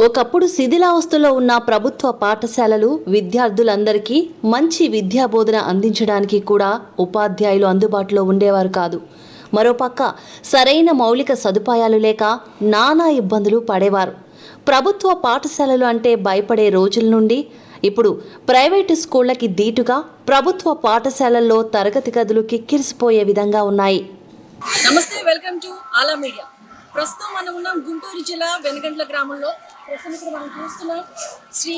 ఒకప్పుడు శిథిలావస్థలో ఉన్న ప్రభుత్వ పాఠశాలలు విద్యార్థులందరికీ మంచి విద్యాబోధన అందించడానికి కూడా ఉపాధ్యాయులు అందుబాటులో ఉండేవారు కాదు. మరోపక్క సరైన మౌలిక సదుపాయాలు లేక నానా ఇబ్బందులు పడేవారు. ప్రభుత్వ పాఠశాలలు అంటే భయపడే రోజుల నుండి ఇప్పుడు ప్రైవేటు స్కూళ్లకి దీటుగా ప్రభుత్వ పాఠశాలల్లో తరగతి గదులు కిక్కిరిసిపోయే విధంగా ఉన్నాయి. నమస్తే, వెల్కమ్ టు ఆలా మీడియా. ప్రస్తుతం మనం ఉన్నాం గుంటూరు జిల్లా వెనుగండ్ల గ్రామంలో. ప్రస్తుతం ఇక్కడ మనం చూస్తున్నాం శ్రీ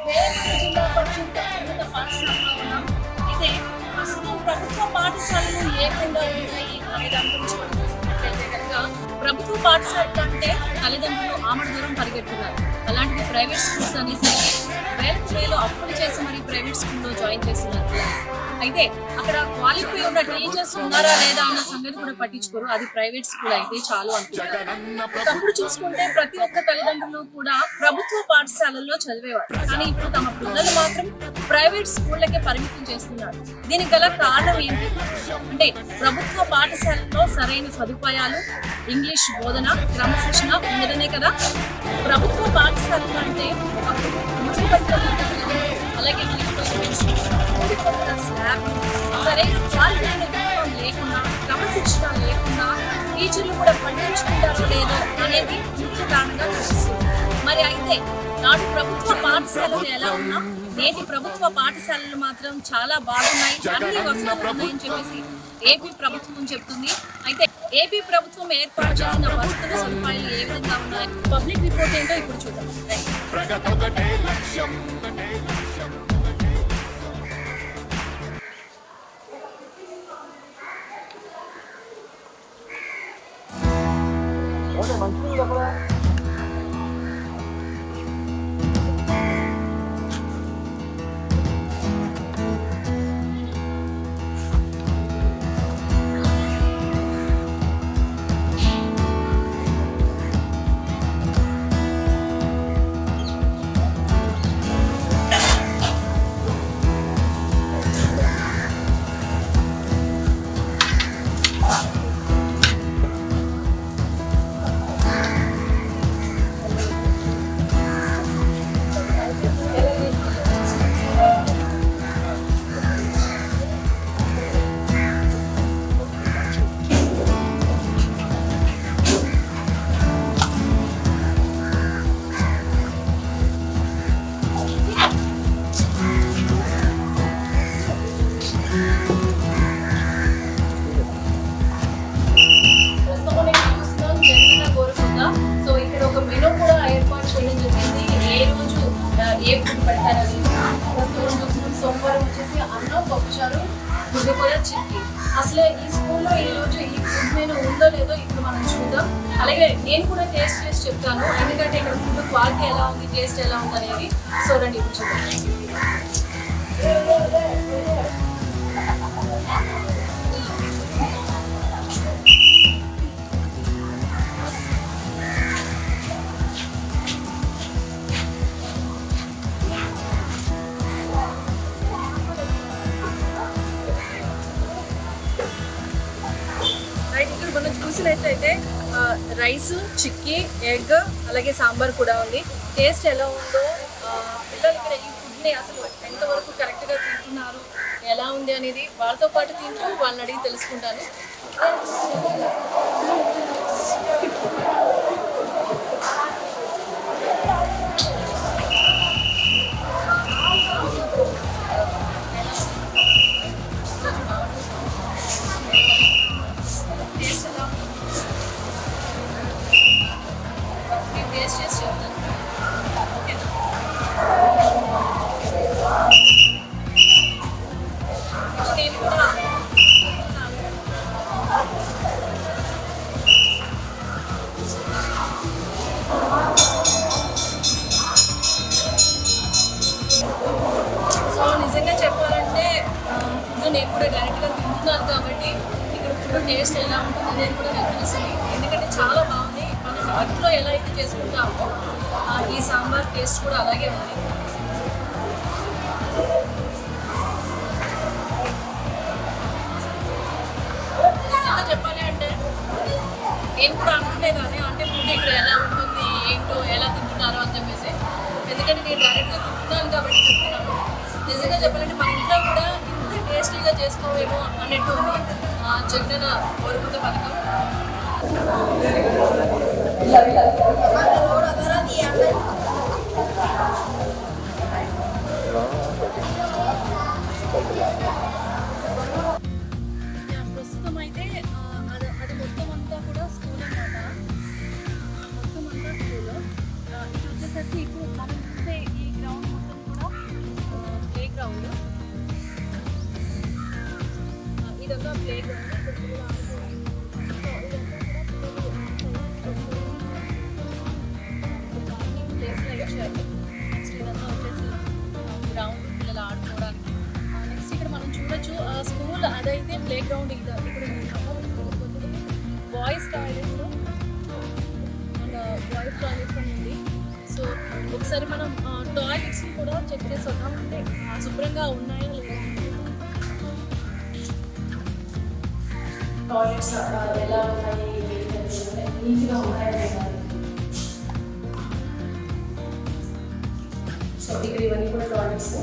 వేమూరు జిల్లా పరిషత్ ఉన్నత పాఠశాలలో ఉన్నాం. అయితే ప్రస్తుతం ప్రభుత్వ పాఠశాలలు ఏ విధంగా ఉన్నాయి అనే దాని గురించి మనం చూసుకున్నట్లయితే కనుక ప్రభుత్వ పాఠశాల కంటే తల్లిదండ్రులు ఆమడ దూరం పరిగెడుతున్నారు. అలాంటిది ప్రైవేట్ స్కూల్స్ అనేసరికి వేలు అప్పులు చేసి మరి ప్రైవేట్ స్కూల్లో జాయిన్ చేస్తున్నారు. అయితే అక్కడ క్వాలిఫై ఉన్న టీచర్స్ ఉన్నారా లేదా అన్న సంగతి కూడా పట్టించుకోరు. అది ప్రైవేట్ స్కూల్ అయితే చాలు అంటున్నారు. ఒకప్పుడు చూసుకుంటే ప్రతి ఒక్క తల్లిదండ్రులు కూడా ప్రభుత్వ పాఠశాలల్లో చదివేవారు. కానీ ఇప్పుడు తమ పిల్లలు మాత్రం ప్రైవేట్ స్కూళ్ళకే పరిమితం చేస్తున్నారు. దీనికి గల కారణం ఏంటి అంటే ప్రభుత్వ పాఠశాలలో సరైన సదుపాయాలు, ఇంగ్లీష్ బోధన, క్రమశిక్షణ ఉండదనే కదా. ప్రభుత్వ పాఠశాలలు అంటే అలాగే సరైన క్వాలిటీ లేకుండా, క్రమశిక్షణ లేకుండా టీచర్లు కూడా పట్టించుకుంటారో లేదో అనేది ముఖ్య కారణంగా కనిపిస్తుంది. మరి అయితే నాడు ప్రభుత్వ పాఠశాలలు ఎలా ఉన్నా నేటి ప్రభుత్వ పాఠశాలలు మాత్రం చాలా బాగున్నాయి, అన్ని వసతులు ఉన్నాయని చెప్పేసి ఏపీ ప్రభుత్వం చెప్తుంది. అయితే ఏపీ ప్రభుత్వం ఏర్పాటు చేసిన వసతుల సదుపాయాలు ఏ విధంగా ఉన్నాయి, పబ్లిక్ రిపోర్ట్ ఏంటో ఇప్పుడు చూద్దాం. సోమవారం వచ్చేసి అన్నం, పప్పుచారు, గుడ్డుకూర, చిక్కీ. అసలు ఈ స్కూల్లో ఈ రోజు ఈ ఫుడ్ మెనూ ఉందో లేదో ఇప్పుడు మనం చూద్దాం. అలాగే నేను కూడా టేస్ట్ చేసి చెప్తాను, ఎందుకంటే ఇక్కడ ఫుడ్ క్వాలిటీ ఎలా ఉంది, టేస్ట్ ఎలా ఉంది అనేది. సో రండి ఇప్పుడు చూద్దాం. మనం చూసినట్లయితే రైస్, చిక్కీ, ఎగ్, అలాగే సాంబార్ కూడా ఉంది. టేస్ట్ ఎలా ఉందో, పిల్లలు ఇక్కడ ఈ ఫుడ్ని అసలు ఎంతవరకు కరెక్ట్గా తింటున్నారు, ఎలా ఉంది అనేది వాళ్ళతో పాటు తింటూ వాళ్ళని అడిగి తెలుసుకుంటాను. నేను కూడా డైరెక్ట్గా తింటున్నాను కాబట్టి ఇక్కడ ఫుడ్ టేస్ట్ ఎలా ఉంటుంది అనేది కూడా నాకు తెలుస్తుంది. ఎందుకంటే చాలా బాగుంది. మనం ఇంట్లో ఎలా అయితే చేసుకుంటామో ఈ సాంబార్ టేస్ట్ కూడా అలాగే ఉంది. నేను కూడా అనుకునేదాన్ని అంటే ఫుడ్ ఇక్కడ ఎలా ఉంటుంది ఏంటో ఎలా తింటున్నారో అని చెప్పేసి. ఎందుకంటే నేను డైరెక్ట్గా తింటున్నాను కాబట్టి చెప్తున్నాను. నిజంగా చెప్పాలంటే మన ఇంట్లో కూడా ఇంత టేస్టీగా చేసుకోవేమో అన్నట్టు ఉంది జగనన్న కోరుకున్న పథకం. ప్రస్తుతం అయితే అది మొత్తం అంతా కూడా స్కూల్ అన్నమాట. మొత్తం అంతా స్కూల్. ఇది వచ్చేసరికి ఇప్పుడు మనం చూసే ఈ గ్రౌండ్ మొత్తం కూడా ప్లే గ్రౌండ్. ఇదంతా ప్లే గ్రౌండ్. ఇక్కడ పిల్లలు ఆడుకోవడానికి. సో ఇదంతా కూడా పిల్లలు ప్లేస్లో ఇచ్చారు. నెక్స్ట్ ఇదంతా వచ్చేసి గ్రౌండ్ పిల్లలు ఆడుకోవడానికి. నెక్స్ట్ ఇక్కడ మనం చూడొచ్చు స్కూల్ అదైతే ప్లే గ్రౌండ్. ఇక్కడ boys toilets and boys toilets అని ఉంది. సో ఒకసారి మనం టాయిలెట్స్ కూడా చెక్ చేసి వద్దాం, అంటే శుభ్రంగా ఉన్నాయా లేదా. టాయిలెట్స్ ఎలా ఉన్నాయి, నీట్గా ఉన్నాయా లేదా. సో ఇక్కడ ఇవన్నీ కూడా టాయిలెట్స్.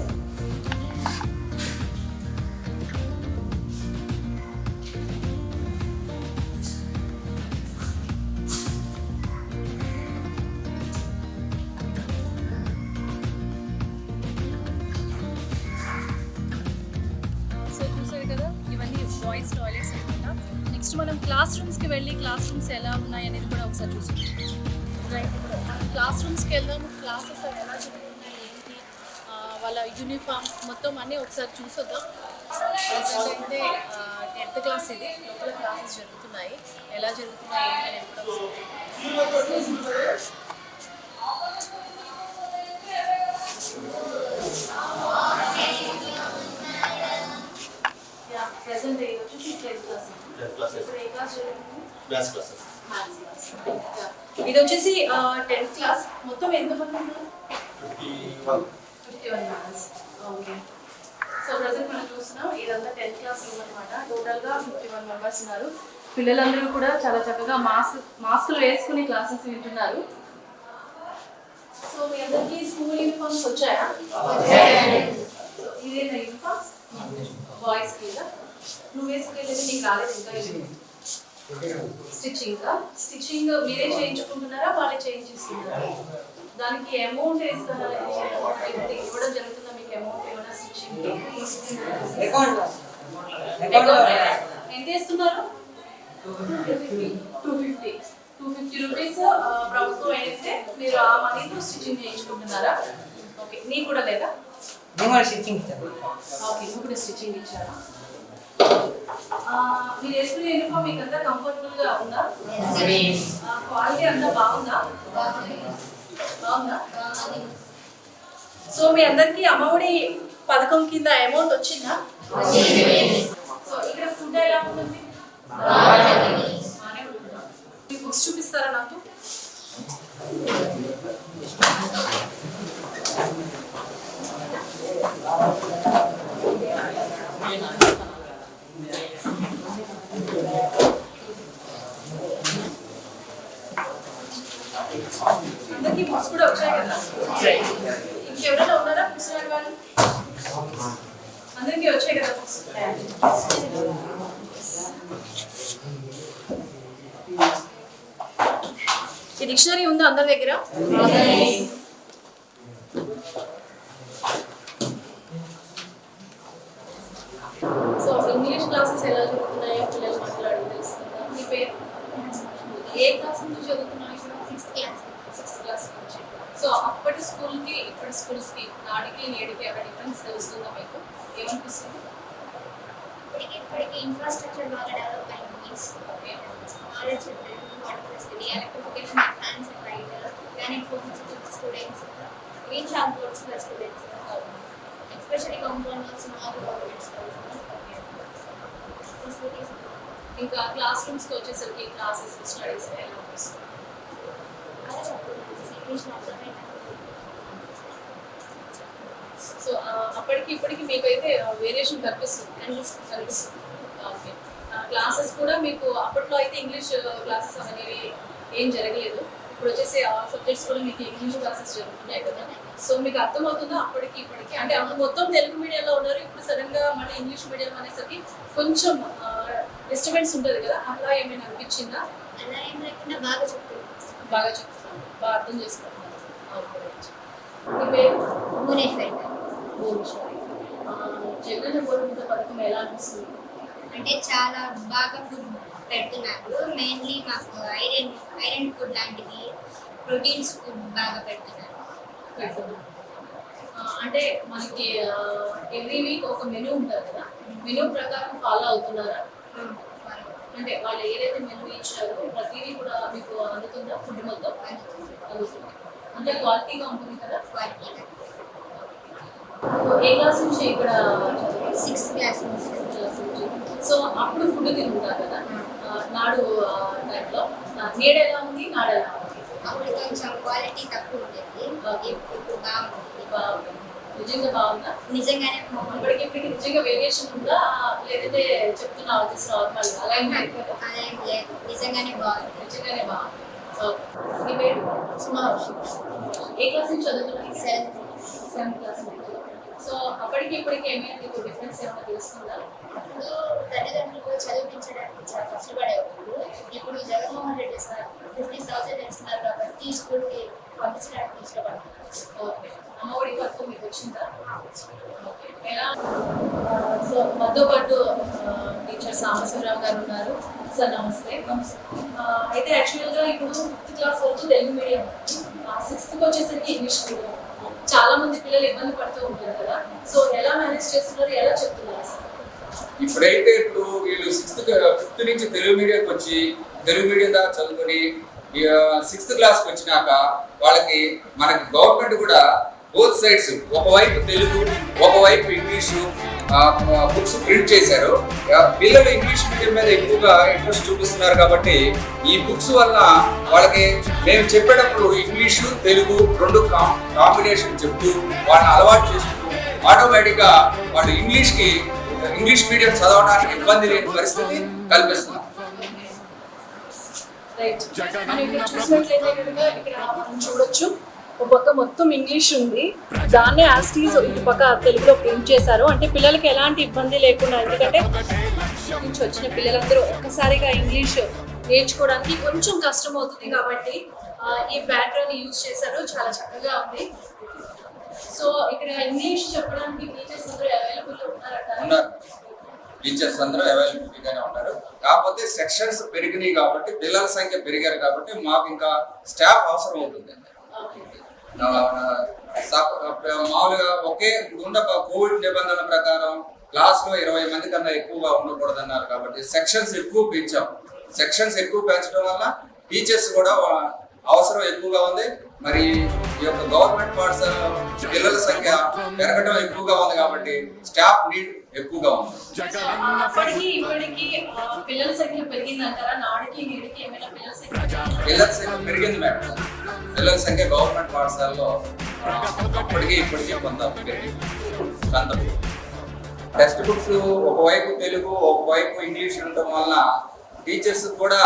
సో చూసారు కదా, ఇవన్నీ బాయ్స్ టాయిలెట్స్ అనమాట. నెక్స్ట్ మనం క్లాస్ రూమ్స్కి వెళ్ళి క్లాస్ రూమ్స్ ఎలా ఉన్నాయి అనేది కూడా ఒకసారి చూసుకుంటాం. రైట్, క్లాస్ రూమ్స్కి వెళ్దాము. క్లాసెస్ ఎలా జరుగుతున్నాయి ఏంటి, వాళ్ళ యూనిఫామ్ మొత్తం అన్నీ ఒకసారి చూసొద్దాం. ప్రజెంట్ అయితే 10th క్లాస్ ఇది, లోపల క్లాసెస్ జరుగుతున్నాయి. ఎలా జరుగుతున్నాయి ఏంటి అనేది కూడా ప్రెసెంట్ ఇది వచ్చేసి 10th క్లాస్. ఇప్పుడు ఏ క్లాస్ జరుగుతుంది? Maths class. ఇది వచ్చేసి 10th క్లాస్. మొత్తం ఎంతమంది ఉన్నారు? 51 మెంబర్స్. ఓకే. సో ప్రజెంట్ మనం చూస్తున్నాం ఇదంతా 10th క్లాస్ రూమ్ అనమాట. టోటల్గా 51 మెంబర్స్ ఉన్నారు. పిల్లలందరూ కూడా చాలా చక్కగా మాస్కులు వేసుకుని క్లాసెస్ వింటున్నారు. సో మీ అందరికీ స్కూల్ యూనిఫామ్స్ వచ్చాయా? సో ఇదేనా యూనిఫామ్స్ బాయ్స్ కింద? నువ్వు వేసుకెళ్ళేది నీకు రాలేదు ఇంకా? స్టిచ్చింగ్ మీరే చేయించుకుంటున్నారా, వాళ్ళే చేయించిస్తున్నారా? దానికి అమౌంట్ ఇస్తారా, ఇవ్వడం జరుగుతుందా మీకు అమౌంట్ ఏమైనా స్టిచ్చింగ్? ఎంత ఇస్తున్నారు? 250 రూపీస్ ప్రభుత్వం వేస్తే మీరు ఆ మనీతో స్టిచ్చింగ్ చేయించుకుంటున్నారా? ఓకే. నీకు కూడా లేదా? స్టిచ్చింగ్ ఓకే, నువ్వు కూడా స్టిచ్చింగ్ ఇచ్చారా? మీరు వేసుకునే యూనిఫామ్ మీకు అంతా కంఫర్టబుల్ గా ఉందా? క్వాలిటీ అంతా బాగుందా? బాగుందా? సో మీ అందరికి అమ్మఒడి పథకం కింద అమౌంట్ వచ్చిందా? సో ఇక్కడ ఫుడ్ ఎలా ఉంటుంది? మీ బుక్స్ చూపిస్తారా నాకు? అందరికీ బుక్స్ కూడా వచ్చాయి కదా? ఇంకెవరైనా ఉన్నారా బుక్స్ వాళ్ళు? అందరికీ వచ్చాయి కదా బుక్స్? ఈ డిక్షనరీ ఉందా అందరి దగ్గర? సో ఇంగ్లీష్ క్లాసెస్ ఎలా జరుగుతున్నాయో పిల్లలు మాట్లాడి తెలుసుకుందాం. మీ పేరు? ఏ క్లాస్ నుంచి చదువుతున్నావు? 6th క్లాస్ నుంచి. సో అప్పటి స్కూల్కి ఇప్పటి స్కూల్స్కి నాటికి నేటికి ఏమైనా డిఫరెన్స్ తెలుస్తుందా మీకు? ఏమనిపిస్తుంది? ఇప్పటికి ఇన్ఫ్రాస్ట్రక్చర్ బాగా డెవలప్ అయింది. Okay. Knowledge water facility, electrification, fans and light, granite force students, green sharp boards for students, especially compound works, non government facilities. ఇంకా క్లాస్ రూమ్స్కి వచ్చేసరికి క్లాసెస్ స్టడీస్ ఎలా అనిపిస్తుంది? అలా చెప్తున్నాను. ఇంగ్లీష్ అర్థమైనా సో అప్పటికి ఇప్పటికి మీకైతే వేరియేషన్ కనిపిస్తుంది. ఓకే. క్లాసెస్ కూడా మీకు అప్పట్లో అయితే ఇంగ్లీష్ క్లాసెస్ అనేవి ఏం జరగలేదు. ఇప్పుడు వచ్చేసి ఆ సబ్జెక్ట్స్ కూడా మీకు ఇంగ్లీష్ క్లాసెస్ జరుగుతున్నాయి కదా. సో మీకు అర్థమవుతుందా అప్పటికి ఇప్పటికి? అంటే అప్పుడు మొత్తం తెలుగు మీడియంలో ఉన్నారు, ఇప్పుడు సడన్గా మళ్ళీ ఇంగ్లీష్ మీడియం అనేసరికి కొంచెం డిస్టర్బెన్స్ ఉంటుంది కదా, అట్లా ఏమైనా అనిపించిందా? అలా ఏం లేకుండా బాగా చెప్తున్నాను. బాగా చెప్తున్నాను, బాగా అర్థం చేసుకుంటున్నాను. ఓకే. మీ పేరు? భువనేశ్వరి గారు. భువనేశ్వరి. జగనన్న గోరుముద్ద పథకం ఎలా అనిపిస్తుంది? అంటే చాలా బాగా ఫుడ్ పెడుతున్నారు. మెయిన్లీ మాకు ఐరన్ ఫుడ్ లాంటివి, ప్రోటీన్స్ ఫుడ్ బాగా పెడుతున్నారు. అంటే మనకి ఎవ్రీ వీక్ ఒక మెనూ ఉంటుంది కదా, మెనూ ప్రకారం ఫాలో అవుతున్నారా? అంటే వాళ్ళు ఏదైతే మెనూ ఇచ్చారో ప్రతిదీ కూడా మీకు అందుతుందా? ఫుడ్ మొత్తం అందుతుంది, అంటే క్వాలిటీగా ఉంటుంది కదా. క్వాలిటీగా ఏ క్లాస్ నుంచి ఇక్కడ? 6th క్లాస్ నుంచి. సో అప్పుడు ఫుడ్ తింటారు కదా నాడు టైంలో, నేడు ఎలా ఉంది, నాడు ఎలా ఉంది? అప్పుడు కొంచెం క్వాలిటీ తక్కువ ఉండేది, ఇప్పుడు బాగుంది. నిజంగా బాగుందా? నిజంగానే ఇప్పటికి నిజంగా వేరియేషన్ ఉందా, లేదంటే చెప్తున్నా జస్ట్ నార్మల్ అలా ఏం లేదు కదా? అలా ఏం లేదు, నిజంగానే బాగుంది. నిజంగానే బాగుంది. మీ పేరు? సుమహర్షి. ఏ క్లాస్ నుంచి చదువుతున్నారు? 7th క్లాస్ నుంచి. సో అప్పటికి ఇప్పటికి ఏమైనా మీకు డిఫరెన్స్ ఏమైనా తెలుస్తుందా? ఇప్పుడు తల్లిదండ్రులు చదివించడానికి చాలా కష్టపడేవాళ్ళు. ఇప్పుడు జగన్మోహన్ రెడ్డి సార్ 15,000 ఇస్తున్నారు కాబట్టి స్కూల్కి పంపించడానికి ఇష్టపడతారు. ఓకే. అమ్మఒడి పథకం మీకు వచ్చిందా? ఓకే. ఎలా? సో మనతో పాటు టీచర్ సాంబశివరావు గారు ఉన్నారు. సార్ నమస్తే. అయితే యాక్చువల్గా ఇప్పుడు 5th క్లాస్ వరకు తెలుగు మీడియం, 6th వచ్చేసరికి ఇంగ్లీష్ మీడియం. చాలా మంది పిల్లలు ఇబ్బంది పడుతూ ఉంటారు కదా, సో ఎలా మేనేజ్ చేస్తున్నారు, ఎలా చెప్తున్నారు సార్? ఇప్పుడైతే వీళ్ళు 5th నుంచి తెలుగు మీడియంకి వచ్చి తెలుగు మీడియం దాకా చదువుకొని 6th క్లాస్కి వచ్చినాక వాళ్ళకి మనకి గవర్నమెంట్ కూడా బోత్ సైడ్స్, ఒకవైపు తెలుగు ఒకవైపు ఇంగ్లీషు బుక్స్ ప్రింట్ చేశారు. పిల్లలు ఇంగ్లీష్ మీడియం మీద ఎక్కువగా ఇంట్రెస్ట్ చూపిస్తున్నారు కాబట్టి ఈ బుక్స్ వల్ల వాళ్ళకి మేము చెప్పేటప్పుడు ఇంగ్లీషు తెలుగు రెండు కాంబినేషన్ చెప్తూ వాళ్ళని అలవాటు చేస్తూ ఆటోమేటిక్గా వాళ్ళు ఇంగ్లీష్ మీడియం చదవడానికి ఇబ్బంది లేని పరిస్థితి కల్పిస్తున్నాం. రైట్. మనం ఇక్కడ చూసినట్లయితే కనుక ఇక్కడ మనం చూడొచ్చు, ఒక పక్క మొత్తం ఇంగ్లీష్ ఉంది, దాన్నే యాస్టీస్ ఇటు పక్క తెలుగులో ప్రింట్ చేశారు. అంటే పిల్లలకి ఎలాంటి ఇబ్బంది లేకుండా, ఎందుకంటే నుంచి వచ్చిన పిల్లలందరూ ఒక్కసారిగా ఇంగ్లీష్ నేర్చుకోవడానికి కొంచెం కష్టం అవుతుంది కాబట్టి ఈ ప్యాటర్న్ యూజ్ చేశారు. చాలా చక్కగా ఉంది. సో ఇక్కడ ఇంగ్లీష్ చెప్పడానికి టీచర్స్ అందరూ అవైలబుల్ ఉన్నారంటారు. టీచర్స్ అందరూ అవైలబిలిటీగానే ఉన్నారు. కాకపోతే సెక్షన్స్ పెరిగినాయి కాబట్టి, పిల్లల సంఖ్య పెరిగారు కాబట్టి మాకు ఇంకా స్టాఫ్ అవసరం అవుతుంది. మామూలుగా ఇప్పుడున్న కోవిడ్ నిబంధనల ప్రకారం క్లాస్లో 20 మంది కన్నా ఎక్కువగా ఉండకూడదన్నారు కాబట్టి సెక్షన్స్ ఎక్కువ పెంచాం. సెక్షన్స్ ఎక్కువ పెంచడం వల్ల టీచర్స్ కూడా అవసరం ఎక్కువగా ఉంది. మరి ఈ యొక్క గవర్నమెంట్ పాఠశాల పిల్లల సంఖ్య పెరగడం ఎక్కువగా ఉంది కాబట్టి స్టాఫ్ నీడ్ ఎక్కువగా ఉంది. అప్పటికి ఇప్పటికి పిల్లల సంఖ్య పెరిగిందంటారా? నాడికి నేడికి ఏమైనా పిల్లల సంఖ్య పెరిగింది మేడం. పిల్లల సంఖ్య గవర్నమెంట్ పాఠశాలలో అప్పటికి ఇప్పటికీ కొంత పెరిగింది. టెక్స్ట్ బుక్స్ ఒకవైపు తెలుగు ఒకవైపు ఇంగ్లీష్ ఉండటం వలన టీచర్స్ కూడా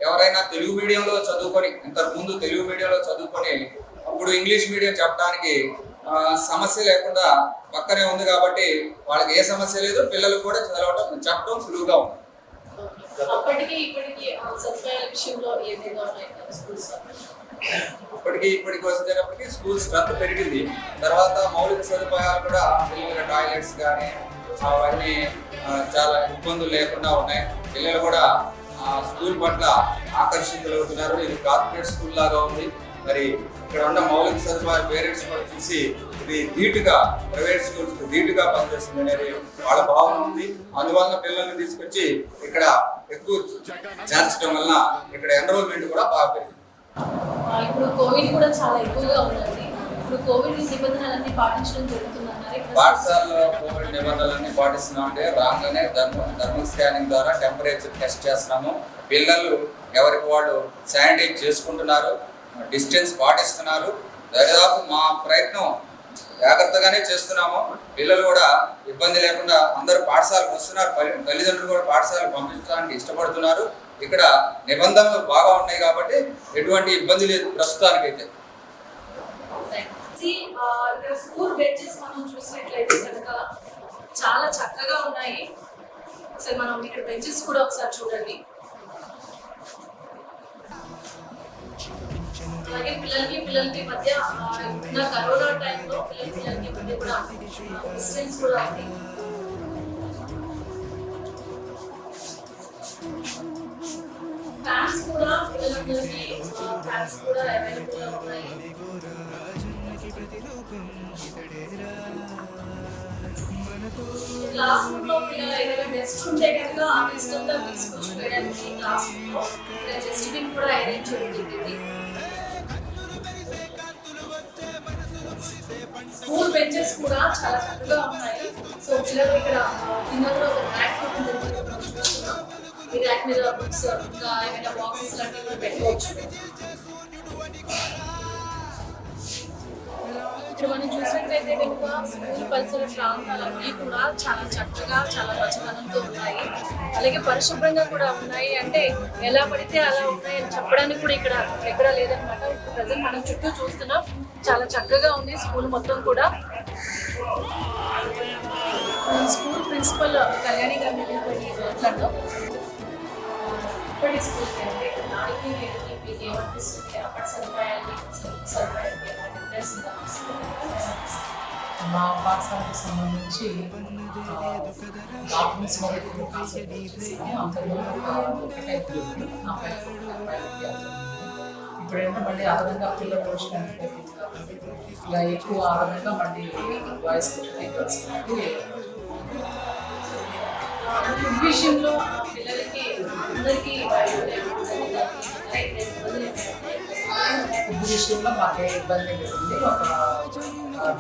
ఎవరైనా తెలుగు మీడియంలో చదువుకొని, ఇంతకుముందు తెలుగు మీడియంలో చదువుకొని ఇప్పుడు ఇంగ్లీష్ మీడియం చెప్పడానికి సమస్య లేకుండా పక్కనే ఉంది కాబట్టి వాళ్ళకి ఏ సమస్య లేదు, పిల్లలు కూడా చదవడం చెప్పడం సులువుగా ఉంది. ఇప్పటికి వచ్చేటప్పటికి స్కూల్ స్ట్రెంత్ పెరిగింది. తర్వాత మౌలిక సదుపాయాలు కూడా పిల్లల టాయిలెట్స్ కానీ అవన్నీ చాలా ఇబ్బందులు లేకుండా ఉన్నాయి. పిల్లలు కూడా స్కూల్ పట్ల ఆకర్షితులవుతున్నారు. ఇది కార్పొరేట్ స్కూల్ లాగా ఉంది. మరి ఇక్కడ ఉన్న మౌలిక సదుపాయాలు పేరెంట్స్ కూడా చూసి ఇది ధీటుగా ప్రైవేట్ స్కూల్స్ ధీటుగా పనిచేస్తుంది అనేది వాళ్ళ భావన ఉంది. అందువల్ల పిల్లల్ని తీసుకొచ్చి ఇక్కడ ఎక్కువ చేర్చడం వల్ల ఇక్కడ ఎన్రోల్మెంట్ కూడా బాగా పెరిగింది. ఇప్పుడు కోవిడ్ కూడా చాలా ఎక్కువగా ఉందండి. ఇప్పుడు కోవిడ్ నిబంధనలన్నీ పాటించడం జరుగుతుందన్నారు. పాఠశాలలో కోవిడ్ నిబంధనలన్నీ పాటిస్తున్నాం. అంటే రాగానే థర్మల్ స్కానింగ్ ద్వారా టెంపరేచర్ టెస్ట్ చేస్తున్నాము. పిల్లలు ఎవరికి వాళ్ళు శానిటైజ్ చేసుకుంటున్నారు, డిస్టెన్స్ పాటిస్తున్నారు. దాదాపు మా ప్రయత్నం జాగ్రత్తగానే చేస్తున్నాము. పిల్లలు కూడా ఇబ్బంది లేకుండా అందరూ పాఠశాలకు వస్తున్నారు. తల్లిదండ్రులు కూడా పాఠశాలకు పంపించడానికి ఇష్టపడుతున్నారు. ఇక్కడ నిబంధనలు బాగా ఉన్నాయి కాబట్టి ఎటువంటి ఇబ్బంది లేదు ప్రస్తుతానికైతే. ఇక్కడ స్కూల్ బెంచెస్ మనం చూసినట్లయితే కనుక చాలా చక్కగా ఉన్నాయి. ఒకసారి మనం ఇక్కడ బెంచెస్ కూడా ఒకసారి చూడండి. అలాగే పిల్లలకి మధ్య ఉన్న కరోనా టైంలో పిల్లలకి మధ్య కూడా డిస్టెన్స్ కూడా ఉంది. ఫ్యాన్స్ కూడా పిల్లలందరికీ ఫ్యాన్స్ కూడా అవైలబుల్ గా ఉన్నాయి. క్లాస్ రూమ్ లో పిల్లలు ఏదైనా డెస్క్ ఉంటే కనుక ఆ డెస్క్ అంతా తీసుకొచ్చి వేయడానికి క్లాస్ రూమ్ లో డస్ట్ బిన్ కూడా అరేంజ్ చేయబడింది. స్కూల్ బెంచెస్ కూడా చాలా చక్కగా ఉన్నాయి. సో పిల్లలు ఇక్కడ కింద కూడా ఒక ర్యాక్ చూస్తున్నాం. ఈ ర్యాక్ మీద బుక్స్ ఇంకా ఏమైనా బాక్సెస్ లాంటివి కూడా పెట్టుకోవచ్చు. ఇక్కడ మనం చూసినట్లయితే కనుక స్కూల్ పరిసర ప్రాంతాలన్నీ కూడా చాలా చక్కగా చాలా పచ్చదనంతో ఉన్నాయి. అలాగే పరిశుభ్రంగా కూడా ఉన్నాయి. అంటే ఎలా పడితే అలా ఉన్నాయి అని చెప్పడానికి కూడా ఇక్కడ ఎక్కడా లేదనమాట. ఇప్పుడు ప్రజెంట్ మనం చుట్టూ చూస్తున్నాం, చాలా చక్కగా ఉంది స్కూల్ మొత్తం కూడా. స్కూల్ ప్రిన్సిపల్ కళ్యాణి గారిని మాట్లాడదాం. ఇప్పటి స్కూల్కి అంటే నాలుగు మీకు ఏమనిపిస్తుంది? అప్పటి సదుపాయాలు మా పాఠశాలకు సంబంధించి డాక్యుమెంట్స్ మొదటి కాన్సెప్ట్ చేసాము. అంతలో ఇప్పుడు ఏంటంటే మళ్ళీ అదనంగా పిల్లలు వచ్చినట్టు ఇలా ఎక్కువ అదనంగా మళ్ళీ వాయిస్ ఫుడ్ విషయంలో పిల్లలకి అందరికీ ఫుడ్ విషయంలో మాకు ఇబ్బంది లేదు. ఒక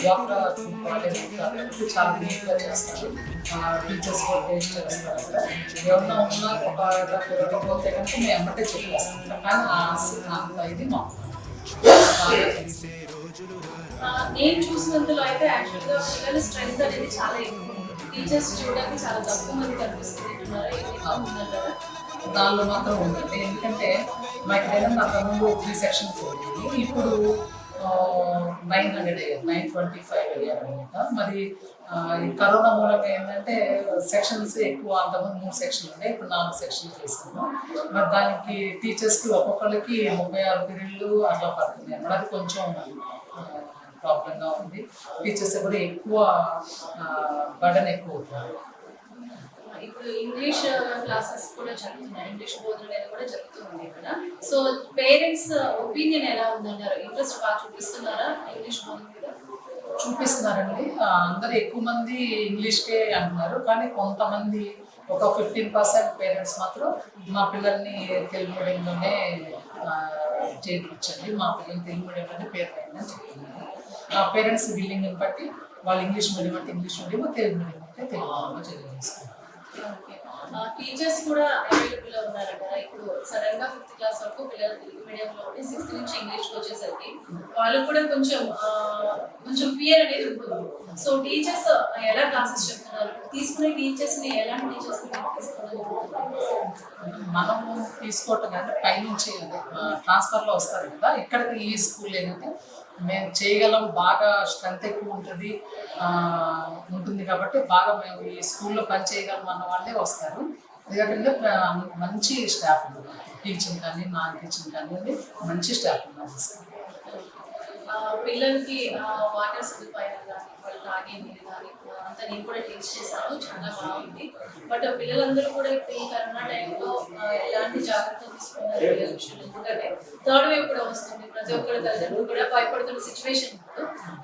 డాక్టర్ చాలా నీట్గా చేస్తారు. టీచర్స్ కూడా టేస్ట్ చేస్తారు. ఏమన్నా ఉన్నా ఒక పోతే కనుక మేము ఎమ్మటే చెప్పేస్తాం. కానీ అంత ఇది మాకు నేను చూసినంతలో అయితే యాక్చువల్గా పిల్లల స్ట్రెంత్ అనేది చాలా ఎక్కువ. టీచర్స్ చూడడానికి చాలా తక్కువ మంది కనిపిస్తుంది. దానిలో మాత్రం ఉందండి. ఎందుకంటే మాకు ఏదైనా అంతకుముందు 3 సెక్షన్స్ ఉండేది. ఇప్పుడు 900 అయ్యారు, 925 అయ్యారనమాట. మరి ఈ కరోనా మూలంగా ఏంటంటే సెక్షన్స్ ఎక్కువ. అంతకుముందు 3 సెక్షన్లు ఉన్నాయి, ఇప్పుడు 4 సెక్షన్లు చేస్తున్నాము. మరి దానికి టీచర్స్కి ఒక్కొక్కరికి 36 పీరియడ్లు అట్లా పడుతుంది అన్నమాట. అది కొంచెం ప్రాబ్లంగా ఉంది. టీచర్స్ కూడా ఎక్కువ బర్డెన్ ఎక్కువ అవుతుంది. ఇప్పుడు ఇంగ్లీష్ క్లాసెస్ కూడా జరుగుతున్నాయి, ఇంగ్లీష్ బోధన అనేది కూడా జరుగుతుంది ఇక్కడ. సో పేరెంట్స్ ఒపీనియన్ ఎలా ఉందన్నారు? ఇంట్రెస్ట్ బాగా చూపిస్తున్నారా ఇంగ్లీష్ బోధన మీద? చూపిస్తున్నారండి. అందరూ ఎక్కువ మంది ఇంగ్లీష్కే అంటున్నారు. కానీ కొంతమంది ఒక 15% పేరెంట్స్ మాత్రం మా పిల్లల్ని తెలుగు మీడియంలోనే చేర్పించండి, మా పిల్లల్ని తెలుగు మీడియంలోనే పేరు పెట్టండి అని చెప్తున్నారు. ఆ పేరెంట్స్ బిల్డింగ్ని బట్టి వాళ్ళు ఇంగ్లీష్ మీడియం అంటే ఇంగ్లీష్ మీడియం, తెలుగు మీడియం అంటే తెలుగు మీడియంలో చదివిస్తారు. టీచర్స్ కూడా అవైలబుల్ ఉన్నారు కదా. ఇప్పుడు సడన్ గా 5th క్లాస్ వరకు పిల్లలు తెలుగు మీడియంలో ఉండి 6th నుంచి ఇంగ్లీష్కి వచ్చేసరికి వాళ్ళకు కూడా కొంచెం ఫియర్ అనేది ఉంటుంది. సో టీచర్స్ ఎలా క్లాసెస్ చెప్తున్నారు? తీసుకునే టీచర్స్ ని ఎలాంటి టీచర్స్ మనము తీసుకోవటం అంటే పైనుంచి ట్రాన్స్ఫర్లో వస్తారు కదా. ఇక్కడికి ఈ స్కూల్ ఏంటంటే మేము చేయగలం, బాగా స్ట్రెంత్ ఎక్కువ ఉంటుంది కాబట్టి బాగా మేము ఈ స్కూల్లో పని చేయగలం అన్న వాళ్ళే వస్తారు. ఎందుకంటే మంచి స్టాఫ్ ఉంది, టీచింగ్ కానీ నాన్ టీచింగ్ కానీ మంచి స్టాఫ్ ఉన్నారు. పిల్లలకి వాటర్ సదుపాయాలు కానీ వాళ్ళు తాగే నీరు కానీ అంతా నేను కూడా టేస్ట్ చేశాను, చాలా బాగుంది. బట్ పిల్లలందరూ కూడా ఇప్పుడు ఈ కరోనా టైంలో ఎలాంటి జాగ్రత్తలు తీసుకున్నారు పిల్లల విషయంలో? ఎందుకంటే 3rd వేవ్ కూడా వస్తుంది, ప్రతి ఒక్కరి తల్లిదండ్రులు కూడా భయపడుతున్న సిచ్యువేషన్.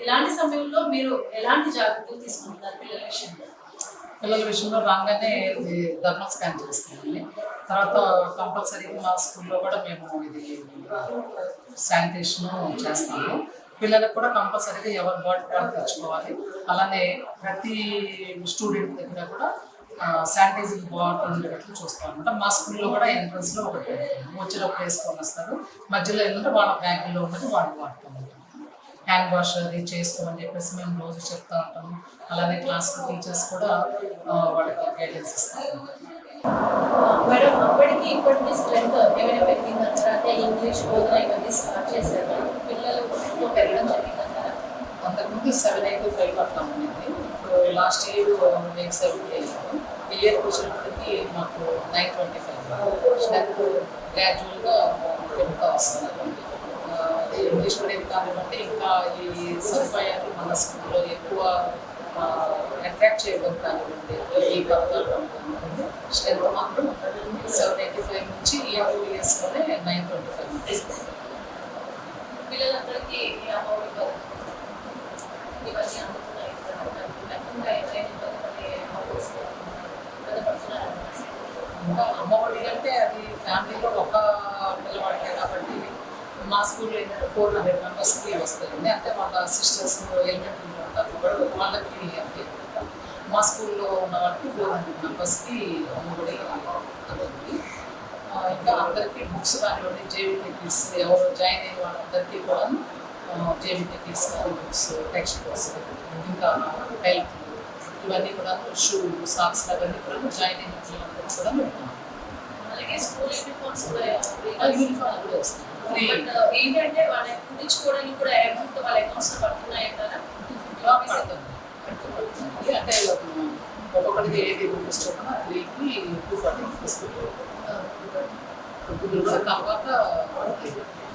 ఇలాంటి సమయంలో మీరు ఎలాంటి జాగ్రత్తలు తీసుకుంటున్నారు పిల్లల విషయంలో? పిల్లల విషయంలో రాగానే థర్మల్ స్కాన్ చేస్తామండి. తర్వాత కంపల్సరీగా మా స్కూల్లో కూడా మేము ఇది శానిటేషన్ చేస్తాము. పిల్లలకు కూడా కంపల్సరీగా ఎవరి బాడీ వాళ్ళు తెచ్చుకోవాలి. అలానే ప్రతి స్టూడెంట్ దగ్గర కూడా శానిటైజింగ్ బాటిల్ ఉండేటట్లు చూస్తాం అనమాట. మా స్కూల్లో కూడా ఎంట్రన్స్లో ఒకటి వచ్చేటప్పుడు వేసుకొని వస్తారు. మధ్యలో ఏంటంటే వాళ్ళ బ్యాగ్లో ఉన్నది వాళ్ళు వాడుతూ ఉంటారు. హ్యాండ్ వాష్ అది చేసుకోమని చెప్పేసి మేము రోజు చెప్తా ఉంటాము. అలానే క్లాస్ టీచర్స్ కూడా వాళ్ళకి గైడెన్స్ ఇస్తాం. మేడం అప్పటికి ఇప్పటికి స్ట్రెంత్ ఏమైనా పెరిగిందంటారా? అంటే ఇంగ్లీష్ బోధన ఇవన్నీ స్టార్ట్ చేశారు, పిల్లలు ఎక్కువ పెరగడం జరిగిందంటారా? అంతకుముందు 785 అట్లా ఉండింది. ఇప్పుడు లాస్ట్ ఇయర్ 878. ఈ ఇయర్ వచ్చేటప్పటికి మాకు 925 స్ట్రెంత్ గ్రాడ్యువల్గా పెరుగుతూ వస్తున్నారు. ఇంగ్లీష్ మీడియం కానివ్వండి, ఇంకా ఈ సదుపాయాలు మన స్కూల్లో ఎక్కువ అట్రాక్ట్ చేయడం కానివ్వండి, ఈ పథకాలు కానివ్వండి, స్ట్రెంత్ మాత్రం 785 నుంచి ఈ 2 ఇయర్స్లోనే 925. పిల్లలందరికీ ఈ అమౌంట్ ఇవన్నీ అందుతున్నాయి. ఇంకా అమ్మఒడి అంటే అది ఫ్యామిలీలో ఒక పిల్లవాడికే కాబట్టి మా స్కూల్లో ఏంటంటే 400 మెంబర్స్కి వస్తాయండి. అంటే వాళ్ళ సిస్టర్స్ ఎలిమెంటరీలో ఉంటారు కాబట్టి వాళ్ళకి అంటే మా స్కూల్లో ఉన్న వాళ్ళకి 400 మెంబర్స్కి అమ్మఒడి అందుతుంది. ఇంకా అందరికీ బుక్స్ కానివ్వండి, జేబీటీ కిట్స్ ఎవరు జాయిన్ అయిన వాళ్ళందరికీ కూడా JBT kits books, text books, ఇంకా హెల్త్ ఇవన్నీ కూడా షూ సాక్స్ అవన్నీ కూడా జాయిన్ అయిన పిల్లలందరూ కూడా పెడతాం. అలాగే స్కూల్ యూనిఫామ్స్ కూడా యూనిఫామ్ కూడా వస్తుంది. ఏంటంటే వాళ్ళని కుట్టించుకోవడానికి కూడా అమౌంట్ వాళ్ళ అకౌంట్స్ పడుతున్నాయి కదా? అంటే ఒక్కొక్కటికి ఏది ఇష్టమో 3కి 240 తీసుకుంటాం. తర్వాత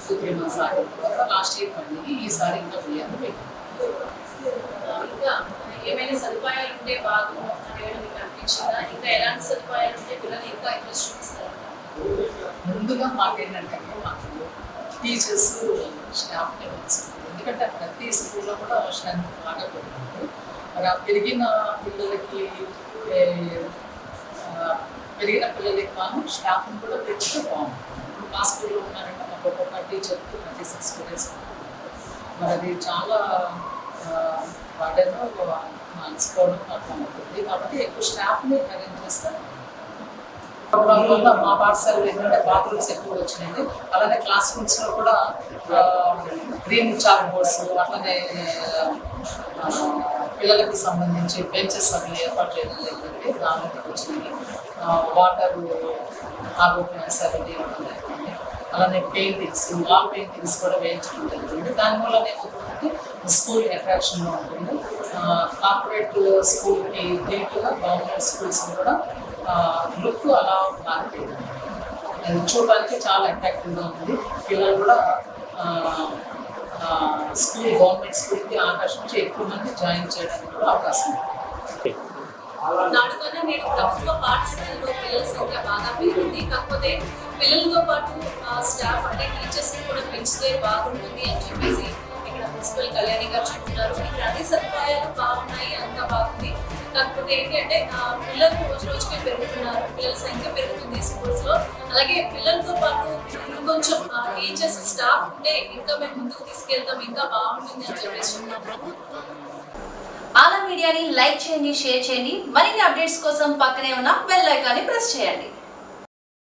2-3 months ఆగిన తర్వాత లాస్ట్ ఇయర్ పండుగ ఈసారి ఇంకా బియ్యాన్ని పెట్టాం. ఇంకా ఏమైనా సదుపాయాలు ఉంటే బాగుంది అనేది మీకు అనిపించిందా? ఇంకా ఎలాంటి సదుపాయాలు ఉంటే పిల్లలు ఇంకా ఇంట్రెస్ట్ చూపిస్తారు? ముందుగా మాకేంటంటే మాకు టీచర్స్ స్టాఫ్ని పెంచుకుంటారు. ఎందుకంటే ప్రతి స్కూల్లో కూడా స్ట్రెంత్ బాగా పెరుగుతుంది. మరి ఆ పెరిగిన పిల్లలకి మనం స్టాఫ్ని కూడా పెంచితే బాగుంటుంది. మా స్కూల్లో ఉన్నారంటే మాకు ఒక్కొక్క టీచర్కి 36 స్టూడెంట్స్ ఉన్నారు. మరి అది చాలా వాడేదో మనసుకోవడం అట్లా ఉంటుంది. కాబట్టి ఎక్కువ స్టాఫ్ని అరేంజ్ చేస్తారు. ప్రోగ్రామ్ వల్ల మా పాఠశాలలో ఏంటంటే బాత్రూమ్స్ ఎక్కువ వచ్చినాయి. అలానే క్లాస్ రూమ్స్లో కూడా గ్రీన్ చాక్ బోర్డ్స్, అట్లనే పిల్లలకి సంబంధించి బెంచెస్ అవి ఏర్పాటు చేయడం జరిగింది. దానికి వచ్చినాయి. వాటర్ ఆర్గనైజ్ అవన్నీ ఇవ్వడం జరిగింది. అలానే పెయింటింగ్స్, వాల్ పెయింటింగ్స్ కూడా వేయించడం జరిగింది. దాని వల్ల ఏమవుతుందంటే స్కూల్ అట్రాక్షన్గా ఉంటుంది. కార్పొరేట్ స్కూల్కి దీటుగా గవర్నమెంట్ స్కూల్స్ కూడా లుక్ అలా మారిపోయింది. అది చూడడానికి చాలా అట్రాక్టివ్గా ఉంది. పిల్లలు కూడా స్కూల్ గవర్నమెంట్ స్కూల్కి ఆకర్షించి ఎక్కువ మంది జాయిన్ చేయడానికి కూడా అవకాశం ఉంది. నాడుకన్నా నేడు ప్రభుత్వ పాఠశాలలో పిల్లల సంఖ్య బాగా పెరిగింది. కాకపోతే పిల్లలతో పాటు స్టాఫ్ అంటే టీచర్స్ కూడా పెంచితే బాగుంటుంది అని చెప్పేసి ఇక్కడ ప్రిన్సిపల్ కళ్యాణి గారు చెప్తున్నారు. ఇక్కడ అన్ని సదుపాయాలు బాగున్నాయి, అంతా బాగుంది. కాకపోతే ఏంటంటే పిల్లలు రోజు రోజుకి పెరుగుతున్నారు, పిల్లల సంఖ్య పెరుగుతుంది స్కూల్స్ లో. అలాగే పిల్లలతో పాటు కొంచెం టీచర్స్ స్టాఫ్ ఉంటే ఇంకా మేము ముందుకు తీసుకెళ్తాం, ఇంకా బాగుంటుంది అని చెప్పేసి చెప్తున్నారు. ఆలా మీడియాని లైక్ చేయండి, షేర్ చేయండి. మరిన్ని అప్డేట్స్ కోసం పక్కనే ఉన్న బెల్ ఐకాన్ని ప్రెస్ చేయండి.